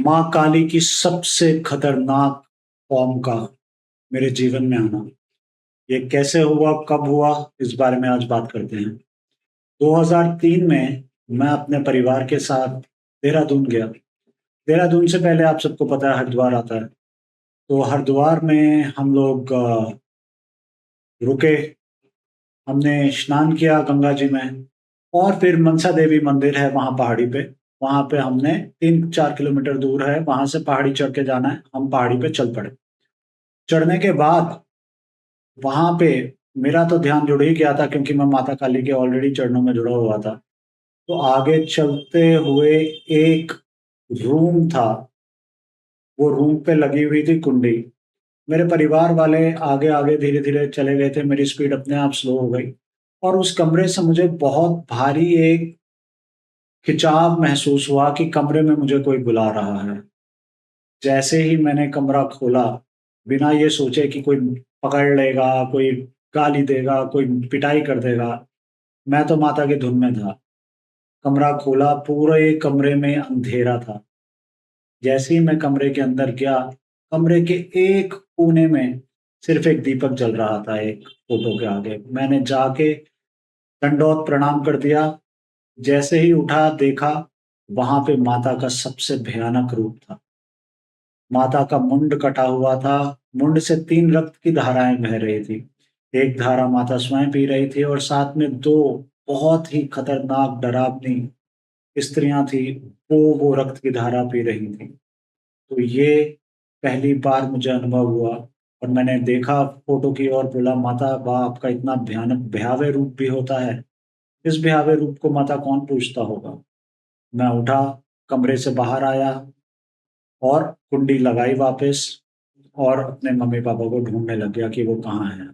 माँ काली की सबसे खतरनाक फॉर्म का मेरे जीवन में आना। ये कैसे हुआ, कब हुआ, इस बारे में आज बात करते हैं। 2003 में मैं अपने परिवार के साथ देहरादून गया। देहरादून से पहले आप सबको पता है हरिद्वार आता है। तो हरिद्वार में हम लोग रुके, हमने स्नान किया गंगा जी में और फिर मनसा देवी मंदिर है वहाँ पहाड़ी पे। वहाँ पे हमने 3-4 किलोमीटर दूर है, वहाँ से पहाड़ी चढ़ के जाना है। हम पहाड़ी पे चल पड़े। चढ़ने के बाद वहाँ पे मेरा तो ध्यान जुड़ ही गया था क्योंकि मैं माता काली के ऑलरेडी चरणों में जुड़ा हुआ था। तो आगे चलते हुए एक रूम था, वो रूम पे लगी हुई थी कुंडी। मेरे परिवार वाले आगे आगे धीरे धीरे चले गए थे, मेरी स्पीड अपने आप स्लो हो गई और उस कमरे से मुझे बहुत भारी एक खिंचाव महसूस हुआ कि कमरे में मुझे कोई बुला रहा है। जैसे ही मैंने कमरा खोला, बिना ये सोचे कि कोई पकड़ लेगा, कोई गाली देगा, कोई पिटाई कर देगा, मैं तो माता की धुन में था। कमरा खोला, पूरे कमरे में अंधेरा था। जैसे ही मैं कमरे के अंदर गया, कमरे के एक कोने में सिर्फ एक दीपक जल रहा था, एक फोटो के आगे। मैंने जाके दंडवत प्रणाम कर दिया। जैसे ही उठा, देखा, वहां पे माता का सबसे भयानक रूप था। माता का मुंड कटा हुआ था, मुंड से 3 रक्त की धाराएं बह रही थी। एक धारा माता स्वयं पी रही थी और साथ में 2 बहुत ही खतरनाक डरावनी स्त्रियां थी, वो रक्त की धारा पी रही थी। तो ये पहली बार मुझे अनुभव हुआ और मैंने देखा फोटो की और बोला, माता वाह, आपका इतना भयानक भयावह रूप भी होता है। इस भयावह रूप को माता कौन पूछता होगा। मैं उठा, कमरे से बाहर आया और कुंडी लगाई वापस और अपने मम्मी पापा को ढूंढने लग गया कि वो कहाँ है।